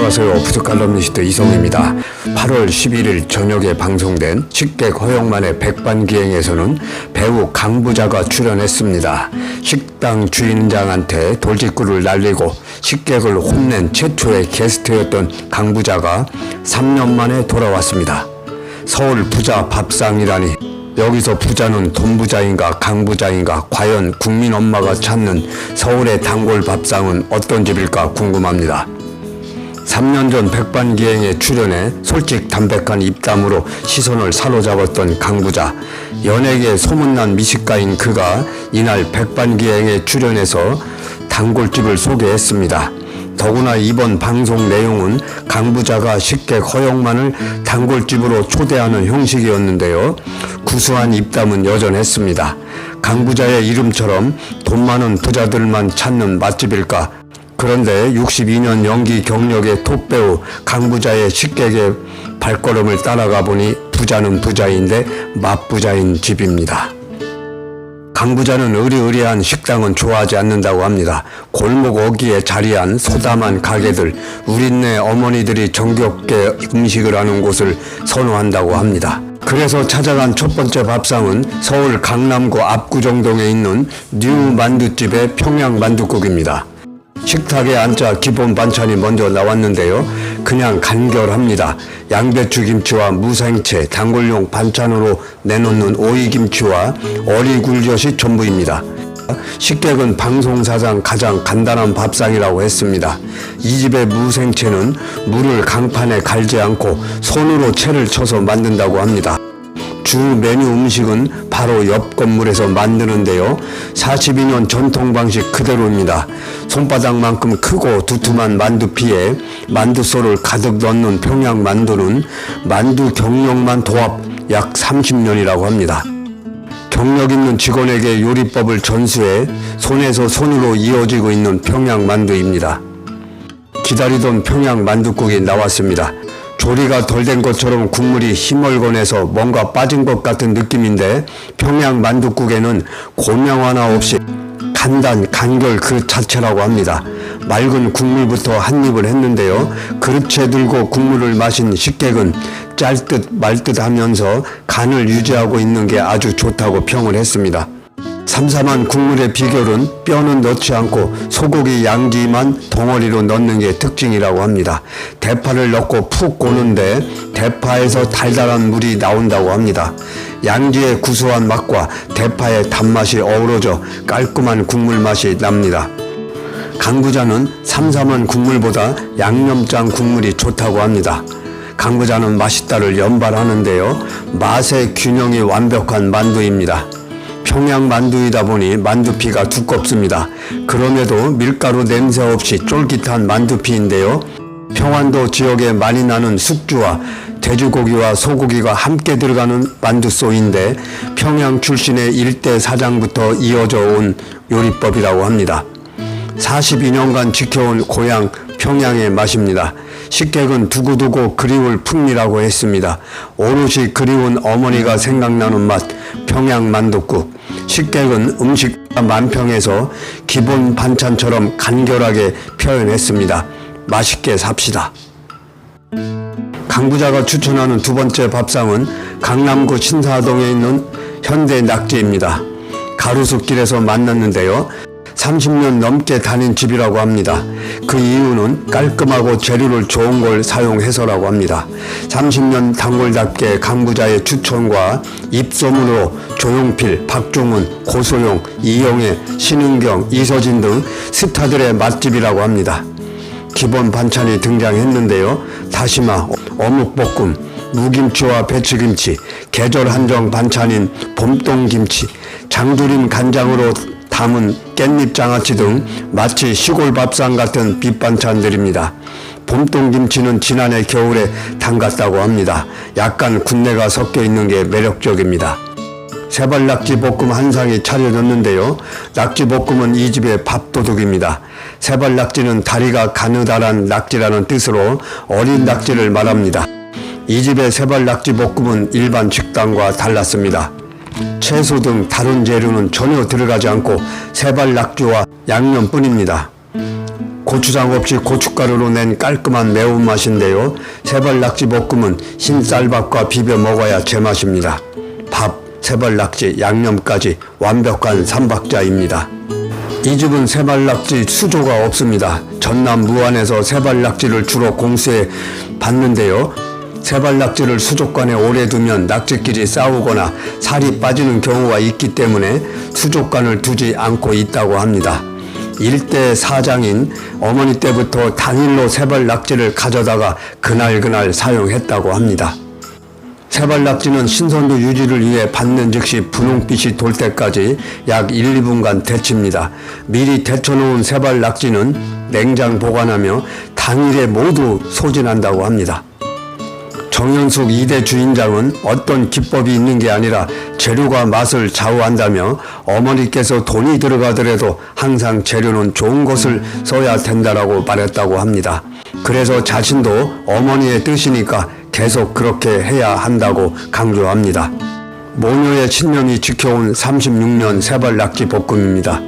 안녕하세요. 푸드칼럼니스트 이성입니다. 8월 11일 저녁에 방송된 식객 허영만의 백반기행에서는 배우 강부자가 출연했습니다. 식당 주인장한테 돌직구를 날리고 식객을 혼낸 최초의 게스트였던 강부자가 3년 만에 돌아왔습니다. 서울 부자 밥상이라니, 여기서 부자는 돈부자인가 강부자인가, 과연 국민 엄마가 찾는 서울의 단골 밥상은 어떤 집일까 궁금합니다. 3년 전 백반기행에 출연해 솔직 담백한 입담으로 시선을 사로잡았던 강부자. 연예계 소문난 미식가인 그가 이날 백반기행에 출연해서 단골집을 소개했습니다. 더구나 이번 방송 내용은 강부자가 식객 허영만을 단골집으로 초대하는 형식이었는데요. 구수한 입담은 여전했습니다. 강부자의 이름처럼 돈 많은 부자들만 찾는 맛집일까? 그런데 62년 연기 경력의 톱배우 강부자의 식객의 발걸음을 따라가 보니 부자는 부자인데 맛부자인 집입니다. 강부자는 의리의리한 식당은 좋아하지 않는다고 합니다. 골목 어귀에 자리한 소담한 가게들, 우린네 어머니들이 정겹게 음식을 하는 곳을 선호한다고 합니다. 그래서 찾아간 첫 번째 밥상은 서울 강남구 압구정동에 있는 뉴 만두집의 평양 만둣국입니다. 식탁에 앉자 기본 반찬이 먼저 나왔는데요. 그냥 간결합니다. 양배추 김치와 무생채, 단골용 반찬으로 내놓는 오이김치와 어리굴젓이 전부입니다. 식객은 방송사상 가장 간단한 밥상이라고 했습니다. 이 집의 무생채는 물을 강판에 갈지 않고 손으로 채를 쳐서 만든다고 합니다. 주 메뉴 음식은 바로 옆 건물에서 만드는데요. 42년 전통 방식 그대로입니다. 손바닥만큼 크고 두툼한 만두피에 만두소를 가득 넣는 평양 만두는 만두 경력만 도합 약 30년이라고 합니다. 경력 있는 직원에게 요리법을 전수해 손에서 손으로 이어지고 있는 평양 만두입니다. 기다리던 평양 만둣국이 나왔습니다. 조리가 덜 된 것처럼 국물이 희멀건해서 뭔가 빠진 것 같은 느낌인데, 평양 만둣국에는 고명 하나 없이 간단, 간결 그 자체라고 합니다. 맑은 국물부터 한 입을 했는데요. 그릇째 들고 국물을 마신 식객은 짤듯 말듯 하면서 간을 유지하고 있는 게 아주 좋다고 평을 했습니다. 삼삼한 국물의 비결은 뼈는 넣지 않고 소고기 양지만 덩어리로 넣는 게 특징이라고 합니다. 대파를 넣고 푹 고는데 대파에서 달달한 물이 나온다고 합니다. 양지의 구수한 맛과 대파의 단맛이 어우러져 깔끔한 국물 맛이 납니다. 강부자는 삼삼한 국물보다 양념장 국물이 좋다고 합니다. 강부자는 맛있다를 연발하는데요. 맛의 균형이 완벽한 만두입니다. 평양 만두이다 보니 만두피가 두껍습니다. 그럼에도 밀가루 냄새 없이 쫄깃한 만두피인데요. 평안도 지역에 많이 나는 숙주와 돼지고기와 소고기가 함께 들어가는 만두소인데, 평양 출신의 일대 사장부터 이어져 온 요리법이라고 합니다. 42년간 지켜온 고향 평양의 맛입니다. 식객은 두고두고 그리울 풍미라고 했습니다. 오롯이 그리운 어머니가 생각나는 맛, 평양 만둣국. 식객은 음식 만평에서 기본 반찬처럼 간결하게 표현했습니다. 맛있게 삽시다. 강부자가 추천하는 두 번째 밥상은 강남구 신사동에 있는 현대낙지입니다. 가로수길에서 만났는데요. 30년 넘게 다닌 집이라고 합니다. 그 이유는 깔끔하고 재료를 좋은 걸 사용해서라고 합니다. 30년 단골답게 강부자의 추천과 입소문으로 조용필, 박종훈, 고소영, 이영애, 신은경, 이서진 등 스타들의 맛집이라고 합니다. 기본 반찬이 등장했는데요. 다시마, 어묵볶음, 무김치와 배추김치, 계절 한정 반찬인 봄동김치, 장조림 간장으로 담은 깻잎장아찌 등 마치 시골 밥상 같은 밑반찬들입니다. 봄동김치는 지난해 겨울에 담갔다고 합니다. 약간 군내가 섞여 있는 게 매력적입니다. 세발낙지 볶음 한 상이 차려졌는데요. 낙지볶음은 이 집의 밥도둑입니다. 세발낙지는 다리가 가느다란 낙지라는 뜻으로 어린 낙지를 말합니다. 이 집의 세발낙지 볶음은 일반 식당과 달랐습니다. 채소 등 다른 재료는 전혀 들어가지 않고 세발낙지와 양념뿐입니다. 고추장 없이 고춧가루로 낸 깔끔한 매운맛인데요. 세발낙지 볶음은 흰 쌀밥과 비벼 먹어야 제맛입니다. 밥, 세발낙지, 양념까지 완벽한 삼박자입니다. 이 집은 세발낙지 수조가 없습니다. 전남 무안에서 세발낙지를 주로 공수해 받는데요. 세발낙지를 수족관에 오래 두면 낙지끼리 싸우거나 살이 빠지는 경우가 있기 때문에 수족관을 두지 않고 있다고 합니다. 일대 사장인 어머니 때부터 당일로 세발낙지를 가져다가 그날 사용했다고 합니다. 세발낙지는 신선도 유지를 위해 받는 즉시 분홍빛이 돌 때까지 약 1, 2분간 데칩니다. 미리 데쳐놓은 세발낙지는 냉장 보관하며 당일에 모두 소진한다고 합니다. 정현숙 2대 주인장은 어떤 기법이 있는 게 아니라 재료가 맛을 좌우한다며 어머니께서 돈이 들어가더라도 항상 재료는 좋은 것을 써야 된다라고 말했다고 합니다. 그래서 자신도 어머니의 뜻이니까 계속 그렇게 해야 한다고 강조합니다. 모녀의 신념이 지켜온 36년 세발낙지 볶음입니다.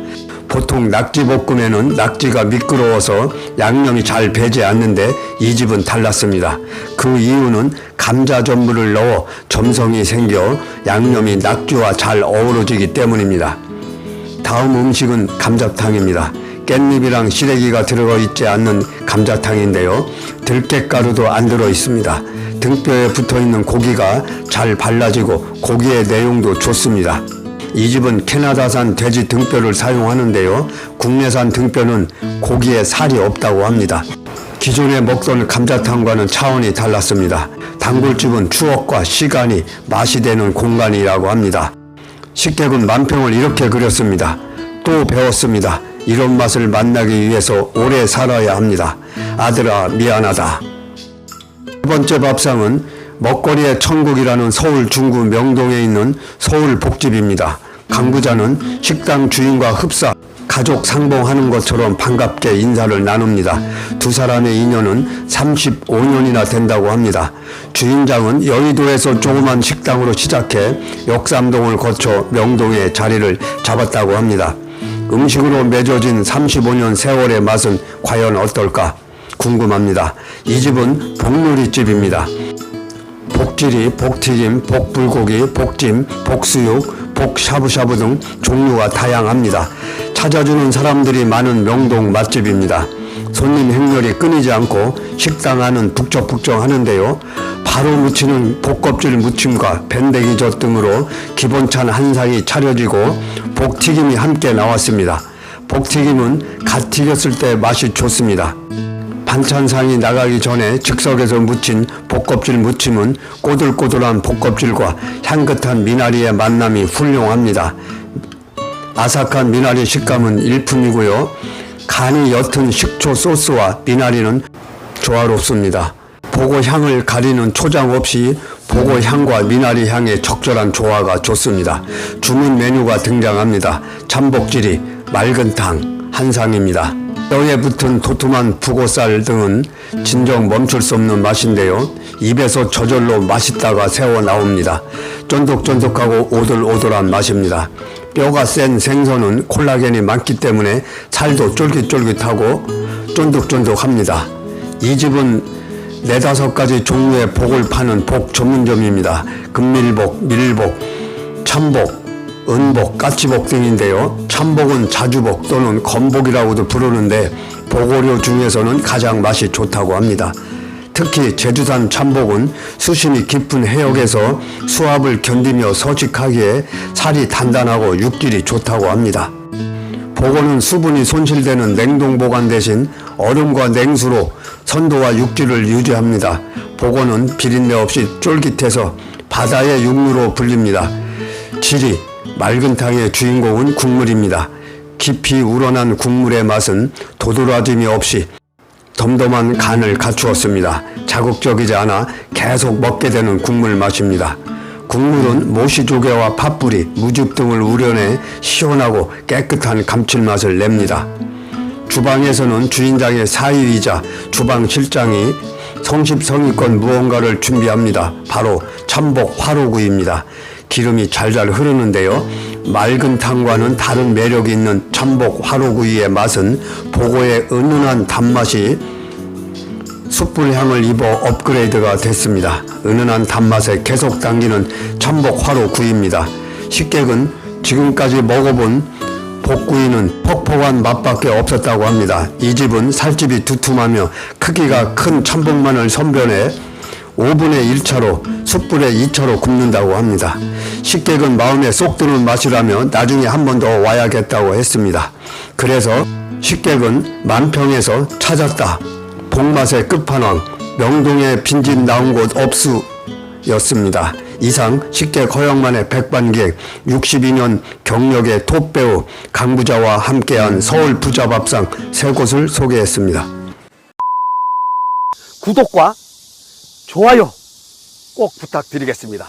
보통 낙지 볶음에는 낙지가 미끄러워서 양념이 잘 배지 않는데 이 집은 달랐습니다. 그 이유는 감자 전분을 넣어 점성이 생겨 양념이 낙지와 잘 어우러지기 때문입니다. 다음 음식은 감자탕입니다. 깻잎이랑 시래기가 들어가 있지 않는 감자탕인데요. 들깨가루도 안 들어 있습니다. 등뼈에 붙어있는 고기가 잘 발라지고 고기의 내용도 좋습니다. 이 집은 캐나다산 돼지 등뼈를 사용하는데요. 국내산 등뼈는 고기에 살이 없다고 합니다. 기존에 먹던 감자탕과는 차원이 달랐습니다. 단골집은 추억과 시간이 맛이 되는 공간이라고 합니다. 식객은 만평을 이렇게 그렸습니다. 또 배웠습니다. 이런 맛을 만나기 위해서 오래 살아야 합니다. 아들아 미안하다. 두 번째 밥상은 먹거리의 천국이라는 서울 중구 명동에 있는 서울복집입니다. 강부자는 식당 주인과 흡사, 가족 상봉하는 것처럼 반갑게 인사를 나눕니다. 두 사람의 인연은 35년이나 된다고 합니다. 주인장은 여의도에서 조그만 식당으로 시작해 역삼동을 거쳐 명동에 자리를 잡았다고 합니다. 음식으로 맺어진 35년 세월의 맛은 과연 어떨까 궁금합니다. 이 집은 복요리집입니다. 복지리, 복튀김, 복불고기, 복찜, 복수육, 복샤브샤브 등 종류가 다양합니다. 찾아주는 사람들이 많은 명동 맛집입니다. 손님 행렬이 끊이지 않고 식당 안은 북적북적 하는데요. 바로 무치는 복껍질 무침과 밴댕이젓 등으로 기본찬 한 상이 차려지고 복튀김이 함께 나왔습니다. 복튀김은 갓 튀겼을 때 맛이 좋습니다. 반찬상이 나가기 전에 즉석에서 무친 복껍질 무침은 꼬들꼬들한 복껍질과 향긋한 미나리의 만남이 훌륭합니다. 아삭한 미나리 식감은 일품이고요. 간이 옅은 식초 소스와 미나리는 조화롭습니다. 보고 향을 가리는 초장 없이 보고 향과 미나리 향의 적절한 조화가 좋습니다. 주문 메뉴가 등장합니다. 참복지리, 맑은탕, 한상입니다. 뼈에 붙은 도톰한 북어쌀 등은 진정 멈출 수 없는 맛인데요. 입에서 저절로 맛있다가 새어 나옵니다. 쫀득쫀득하고 오돌오돌한 맛입니다. 뼈가 센 생선은 콜라겐이 많기 때문에 살도 쫄깃쫄깃하고 쫀득쫀득합니다. 이 집은 4-5가지 종류의 복을 파는 복 전문점입니다. 금밀복, 밀복, 참복, 은복, 까치복 등인데요. 참복은 자주복 또는 건복이라고도 부르는데 복어류 중에서는 가장 맛이 좋다고 합니다. 특히 제주산 참복은 수심이 깊은 해역에서 수압을 견디며 서식하기에 살이 단단하고 육질이 좋다고 합니다. 복어는 수분이 손실되는 냉동 보관 대신 얼음과 냉수로 선도와 육질을 유지합니다. 복어는 비린내 없이 쫄깃해서 바다의 육류로 불립니다. 지리, 맑은탕의 주인공은 국물입니다. 깊이 우러난 국물의 맛은 도드라짐이 없이 덤덤한 간을 갖추었습니다. 자극적이지 않아 계속 먹게 되는 국물 맛입니다. 국물은 모시조개와 팥뿌리, 무즙 등을 우려내 시원하고 깨끗한 감칠맛을 냅니다. 주방에서는 주인장의 사위이자 주방실장이 성심성의껏 무언가를 준비합니다. 바로 참복 화로구이입니다. 기름이 잘잘 흐르는데요. 맑은 탕과는 다른 매력이 있는 전복 화로구이의 맛은 보고의 은은한 단맛이 숯불 향을 입어 업그레이드가 됐습니다. 은은한 단맛에 계속 당기는 전복 화로구이입니다. 식객은 지금까지 먹어본 복구이는 퍽퍽한 맛밖에 없었다고 합니다. 이 집은 살집이 두툼하며 크기가 큰 천복만을 선변해 5분의 1차로 숯불에 2차로 굽는다고 합니다. 식객은 마음에 쏙 드는 맛이라며 나중에 한 번 더 와야겠다고 했습니다. 그래서 식객은 만평에서 찾았다. 복맛의 끝판왕 명동에 빈집 나온 곳 없수였습니다. 이상 식객 허영만의 백반기획 62년 경력의 톱배우 강부자와 함께한 서울 부자밥상 세 곳을 소개했습니다. 구독과 좋아요 꼭 부탁드리겠습니다.